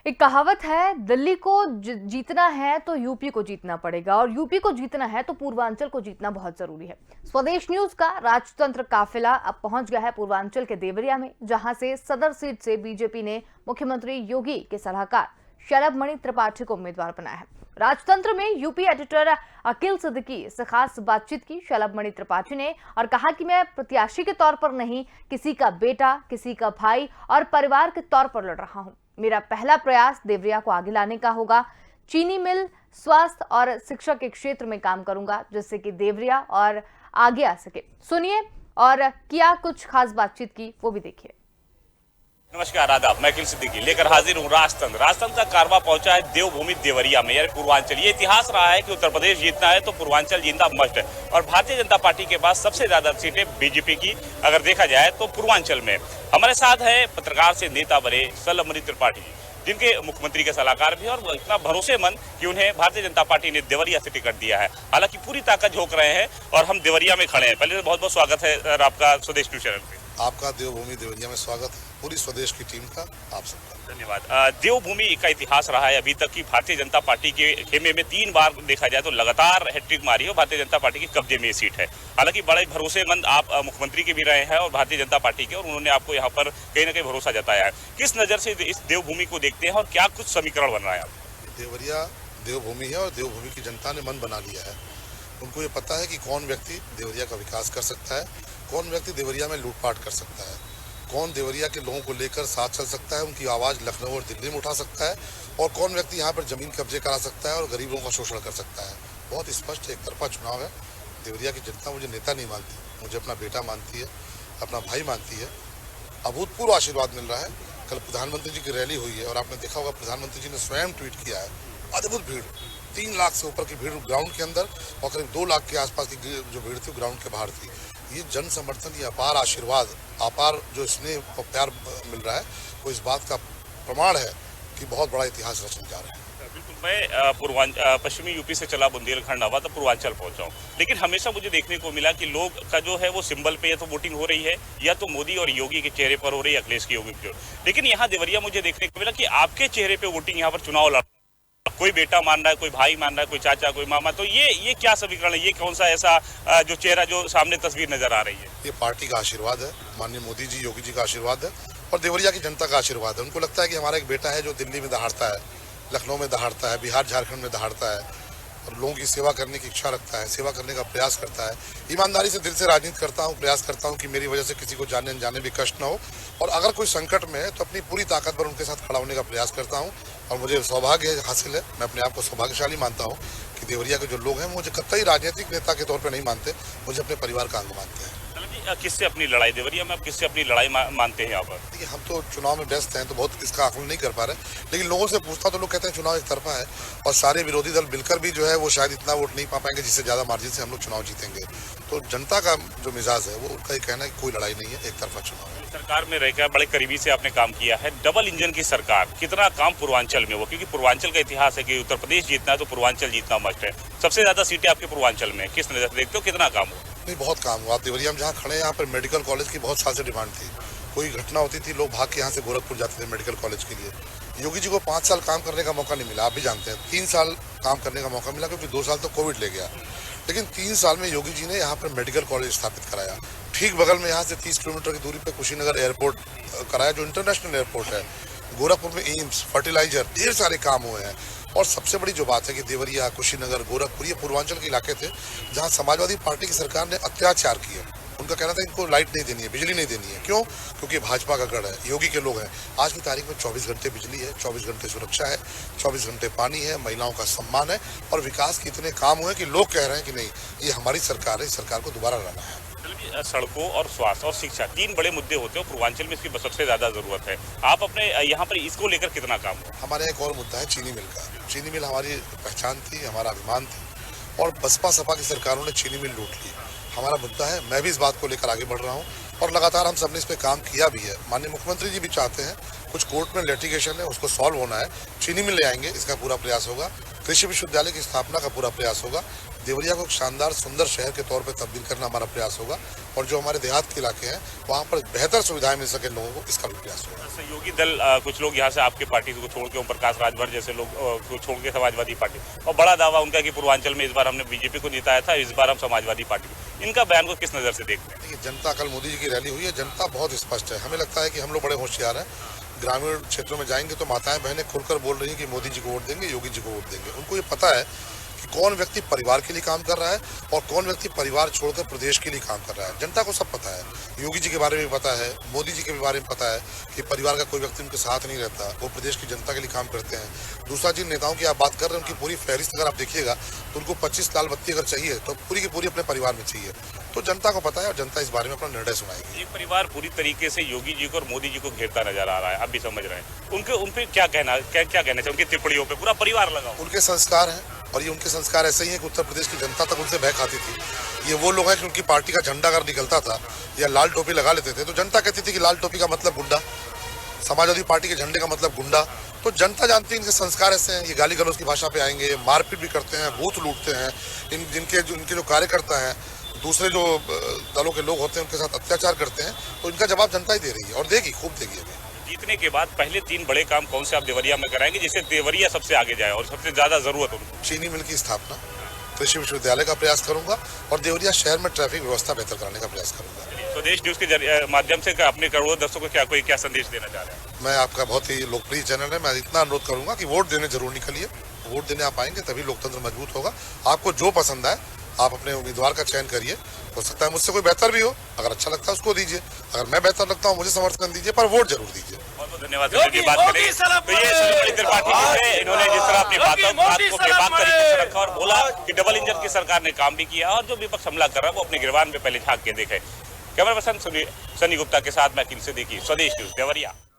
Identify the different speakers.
Speaker 1: एक कहावत है, दिल्ली को जीतना है तो यूपी को जीतना पड़ेगा और यूपी को जीतना है तो पूर्वांचल को जीतना बहुत जरूरी है। स्वदेश न्यूज का राजतंत्र काफिला अब पहुंच गया है पूर्वांचल के देवरिया में, जहां से सदर सीट से बीजेपी ने मुख्यमंत्री योगी के सलाहकार शलभ मणि त्रिपाठी को उम्मीदवार बनाया है। राजतंत्र में यूपी एडिटर अकील सिद्दीकी से खास बातचीत की शलभ मणि त्रिपाठी ने और कहा कि मैं प्रत्याशी के तौर पर नहीं, किसी का बेटा, किसी का भाई और परिवार के तौर पर लड़ रहा हूं। मेरा पहला प्रयास देवरिया को आगे लाने का होगा। चीनी मिल, स्वास्थ्य और शिक्षा के क्षेत्र में काम करूंगा, जिससे कि देवरिया और आगे आ सके। सुनिए और क्या कुछ खास बातचीत की वो भी देखिए।
Speaker 2: नमस्कार, आदाब। मैं अकील सिद्दीकी लेकर हाजिर हूँ राजतंत्र का कारवा पहुंचा है देवभूमि देवरिया में, यानी पूर्वांचल। ये इतिहास रहा है कि उत्तर प्रदेश जीतना है तो पूर्वांचल जीतना मस्ट है, और भारतीय जनता पार्टी के पास सबसे ज्यादा सीटें बीजेपी की अगर देखा जाए तो पूर्वांचल में। हमारे साथ है पत्रकार से नेता बने शलभ मणि त्रिपाठी जी, जिनके मुख्यमंत्री के सलाहकार भी, और इतना भरोसेमंद कि उन्हें भारतीय जनता पार्टी ने देवरिया से टिकट दिया है। हालांकि पूरी ताकत झोंक रहे हैं और हम देवरिया में खड़े हैं। पहले तो बहुत बहुत स्वागत है सर आपका स्वदेश न्यूज चैनल पे।
Speaker 3: आपका देवभूमि देवरिया में स्वागत है, पूरी स्वदेश की टीम का आप सबका
Speaker 2: धन्यवाद। देवभूमि का इतिहास रहा है अभी तक की भारतीय जनता पार्टी के खेमे में 3 बार देखा जाए तो लगातार हैट्रिक मारी है, भारतीय जनता पार्टी के कब्जे में ये सीट है। हालांकि बड़े भरोसेमंद आप मुख्यमंत्री के भी रहे हैं और भारतीय जनता पार्टी के, और उन्होंने आपको यहाँ पर कहीं ना कहीं भरोसा जताया है। किस नजर से इस देवभूमि को देखते हैं और क्या कुछ समीकरण बन रहा है?
Speaker 3: देवरिया देवभूमि है और देवभूमि की जनता ने मन बना लिया है। उनको ये पता है कि कौन व्यक्ति देवरिया का विकास कर सकता है, कौन व्यक्ति देवरिया में लूटपाट कर सकता है, कौन देवरिया के लोगों को लेकर साथ चल सकता है, उनकी आवाज़ लखनऊ और दिल्ली में उठा सकता है, और कौन व्यक्ति यहाँ पर जमीन कब्जे करा सकता है और गरीबों का शोषण कर सकता है। बहुत स्पष्ट एक तरफा चुनाव है। देवरिया की जनता मुझे नेता नहीं मानती, मुझे अपना बेटा मानती है, अपना भाई मानती है। अभूतपूर्व आशीर्वाद मिल रहा है। कल प्रधानमंत्री जी की रैली हुई है और आपने देखा होगा प्रधानमंत्री जी ने स्वयं ट्वीट किया है, अद्भुत भीड़, 3 लाख से ऊपर की भीड़ ग्राउंड के अंदर और करीब 2 लाख के आसपास की जो भीड़ थी ग्राउंड के बाहर थी। ये जन समर्थन, ये अपार आशीर्वाद, अपार जो स्नेह और प्यार मिल रहा है, वो इस बात का प्रमाण है कि बहुत बड़ा इतिहास रचने जा रहा है।
Speaker 2: बिल्कुल। मैं पश्चिमी यूपी से चला बुंदेलखंड आवा तो पूर्वांचल पहुंचा हूं, लेकिन हमेशा मुझे देखने को मिला कि लोग का जो है वो सिंबल पे या तो वोटिंग हो रही है, या तो मोदी और योगी के चेहरे पर हो रही है, अखिलेश की योगी के। लेकिन यहाँ देवरिया मुझे देखने को मिला कि आपके चेहरे पे वोटिंग यहाँ पर चुनाव लड़, कोई बेटा मान रहा है, कोई भाई मान रहा है, कोई चाचा, कोई मामा। तो ये क्या समीकरण है? ये कौन सा ऐसा जो चेहरा जो सामने तस्वीर नजर आ रही है?
Speaker 3: ये पार्टी का आशीर्वाद है, माननीय मोदी जी, योगी जी का आशीर्वाद है, और देवरिया की जनता का आशीर्वाद है। उनको लगता है कि हमारा एक बेटा है जो दिल्ली में दहाड़ता है, लखनऊ में दहाड़ता है, बिहार झारखंड में दहाड़ता है, और लोगों की सेवा करने की इच्छा रखता है, सेवा करने का प्रयास करता है। ईमानदारी से दिल से राजनीति करता हूँ, प्रयास करता हूँ कि मेरी वजह से किसी को जाने अनजाने भी कष्ट न हो, और अगर कोई संकट में है तो अपनी पूरी ताकत पर उनके साथ खड़ा होने का प्रयास करता हूँ। और मुझे सौभाग्य हासिल है, मैं अपने आप को सौभाग्यशाली मानता हूँ कि देवरिया के जो लोग हैं मुझे कतई राजनीतिक नेता के तौर पर नहीं मानते, मुझे अपने परिवार का अंग मानते हैं।
Speaker 2: किससे अपनी लड़ाई देवरिया में, आप किससे अपनी लड़ाई मानते हैं यहाँ पर?
Speaker 3: देखिए, हम तो चुनाव में व्यस्त हैं तो बहुत इसका आकलन नहीं कर पा रहे, लेकिन लोगों से पूछता तो लोग कहते हैं चुनाव एक तरफा है, और सारे विरोधी दल मिलकर भी जो है वो शायद इतना वोट नहीं पा पाएंगे जिससे ज्यादा मार्जिन से हम लोग चुनाव जीतेंगे। तो जनता का जो मिजाज है वो उनका ये कहना है कि कोई लड़ाई नहीं है, एक तरफा चुनाव है।
Speaker 2: सरकार में रहकर बड़े करीबी से आपने काम किया है, डबल इंजन की सरकार, कितना काम पूर्वांचल में हुआ? क्योंकि पूर्वांचल का इतिहास है कि उत्तर प्रदेश जीतना है तो पूर्वांचल जीतना मस्ट है। सबसे ज्यादा सीटें आपके पूर्वांचल में, किस नजर से देखते हो, कितना काम हुआ?
Speaker 3: नहीं, बहुत काम हुआ। आप देवरिया में जहाँ खड़े हैं, यहाँ पर मेडिकल कॉलेज की बहुत साल से डिमांड थी। कोई घटना होती थी, लोग भाग के यहाँ से गोरखपुर जाते थे मेडिकल कॉलेज के लिए। योगी जी को 5 साल काम करने का मौका नहीं मिला, आप भी जानते हैं। 3 साल काम करने का मौका मिला क्योंकि 2 साल तो कोविड ले गया, लेकिन 3 साल में योगी जी ने यहाँ पर मेडिकल कॉलेज स्थापित कराया। ठीक बगल में यहाँ से 30 किलोमीटर की दूरी पर कुशीनगर एयरपोर्ट कराया, जो इंटरनेशनल एयरपोर्ट है। गोरखपुर में एम्स, फर्टिलाइजर, ढेर सारे काम हुए हैं। और सबसे बड़ी जो बात है कि देवरिया, कुशीनगर, गोरखपुर ये पूर्वांचल के इलाके थे जहां समाजवादी पार्टी की सरकार ने अत्याचार किए। उनका कहना था इनको लाइट नहीं देनी है, बिजली नहीं देनी है। क्यों? क्योंकि भाजपा का गढ़ है, योगी के लोग हैं। आज की तारीख में 24 घंटे बिजली है, 24 घंटे सुरक्षा है, 24 घंटे पानी है, महिलाओं का सम्मान है, और विकास के इतने काम हुए कि लोग कह रहे हैं कि नहीं, ये हमारी सरकार है, इस सरकार को दोबारा लाना है।
Speaker 2: सड़कों और स्वास्थ्य और शिक्षा 3 बड़े मुद्दे होते हैं, पूर्वांचल में इसकी सबसे ज्यादा जरूरत है। आप अपने यहाँ पर इसको लेकर कितना काम हुआ?
Speaker 3: हमारे एक और मुद्दा है चीनी मिल का। चीनी मिल हमारी पहचान थी, हमारा अभिमान थी, और बसपा सपा की सरकारों ने चीनी मिल लूट ली। हमारा मुद्दा है, मैं भी इस बात को लेकर आगे बढ़ रहा हूँ, और लगातार हम सबने इस पे काम किया भी है। माननीय मुख्यमंत्री जी भी चाहते हैं, कुछ कोर्ट में लिटिगेशन है, उसको सॉल्व होना है। चीनी मिल ले आएंगे, इसका पूरा प्रयास होगा। कृषि विश्वविद्यालय की स्थापना का पूरा प्रयास होगा। देवरिया को एक शानदार सुंदर शहर के तौर पर तब्दील करना हमारा प्रयास होगा और जो हमारे देहात के इलाके हैं वहाँ पर बेहतर सुविधाएं मिल सके लोगों को, इसका भी प्रयास होगा।
Speaker 2: सहयोगी दल कुछ लोग यहाँ से आपके पार्टी को छोड़ के ओम प्रकाश राजभर जैसे लोग को छोड़ के समाजवादी पार्टी, और बड़ा दावा उनका कि पूर्वांचल में इस बार हमने बीजेपी को जिताया था, इस बार हम समाजवादी पार्टी को। इनका बयान को किस नजर से देखते हैं?
Speaker 3: देखिए, जनता कल मोदी जी की रैली हुई है, जनता बहुत स्पष्ट है। हमें लगता है कि हम लोग बड़े होशियार हैं। ग्रामीण क्षेत्रों में जाएंगे तो माताएं बहनें खुलकर बोल रही हैं कि मोदी जी को वोट देंगे, योगी जी को वोट देंगे। उनको ये पता है कि कौन व्यक्ति परिवार के लिए काम कर रहा है और कौन व्यक्ति परिवार छोड़कर प्रदेश के लिए काम कर रहा है। जनता को सब पता है। योगी जी के बारे में पता है, मोदी जी के बारे में पता है कि परिवार का कोई व्यक्ति उनके साथ नहीं रहता, वो प्रदेश की जनता के लिए काम करते हैं। दूसरा, जिन नेताओं की आप बात कर रहे हैं उनकी पूरी फहरिस्त अगर आप देखिएगा तो उनको 25 लाल बत्ती अगर चाहिए तो पूरी की पूरी अपने परिवार में चाहिए। तो जनता को पता है और जनता इस बारे में अपना निर्णय सुनाएगी।
Speaker 2: ये परिवार पूरी तरीके से योगी जी को और मोदी जी को घेरता नजर आ रहा है, आप भी समझ रहे हैं। उन पे क्या कहना चाहिए? उनकी टिप्पणियों पे पूरा परिवार लगा।
Speaker 3: उनके संस्कार हैं और ये उनके संस्कार ऐसे ही हैं कि उत्तर प्रदेश की जनता तक उनसे भय खाती थी। ये वो लोग हैं कि उनकी पार्टी का झंडा अगर निकलता था या लाल टोपी लगा लेते थे तो जनता कहती थी कि लाल टोपी का मतलब गुंडा, समाजवादी पार्टी के झंडे का मतलब गुंडा। तो जनता जानती है इनके संस्कार ऐसे हैं। ये गाली गलौज की भाषा पे आएंगे, मारपीट भी करते हैं, बूथ लूटते हैं। इनके जो कार्यकर्ता हैं, दूसरे जो दलों के लोग होते हैं उनके साथ अत्याचार करते हैं। तो इनका जवाब जनता ही दे रही है और देगी, खूब देगी। अभी
Speaker 2: जीतने के बाद पहले 3 बड़े काम कौन से आप देवरिया में कराएंगे जिससे देवरिया सबसे आगे जाए और सबसे ज्यादा जरूरत उनको?
Speaker 3: चीनी मिल की स्थापना, कृषि विश्वविद्यालय का प्रयास करूंगा और देवरिया शहर में ट्रैफिक व्यवस्था बेहतर कराने का प्रयास करूंगा।
Speaker 2: स्वदेश न्यूज के माध्यम से अपने करोड़ों दर्शकों को क्या संदेश देना चाह रहे हैं?
Speaker 3: मैं आपका बहुत ही लोकप्रिय चैनल है, मैं इतना अनुरोध करूंगा कि वोट देने जरूर निकलिए। वोट देने आप आएंगे तभी लोकतंत्र मजबूत होगा। आपको जो पसंद आए आप अपने उम्मीदवार का चयन करिए। हो सकता है मुझसे कोई बेहतर भी हो, अगर अच्छा लगता है उसको दीजिए। अगर मैं बेहतर लगता हूँ मुझे समर्थन दीजिए, पर वोट जरूर दीजिए।
Speaker 2: बहुत बहुत धन्यवाद। बात करें तो ये सुनील त्रिपाठी थे, इन्होंने जिस तरह अपनी बात को बेबाक तरीके से रखा और बोला कि डबल इंजन की सरकार ने काम भी किया और जो विपक्ष हमला कर रहा है वो अपने गिरबान में पहले झांक के देखे। कैमरा पर्सन सनी गुप्ता के साथ मैं अखिल सिद्दीकी, स्वदेश न्यूज देवरिया।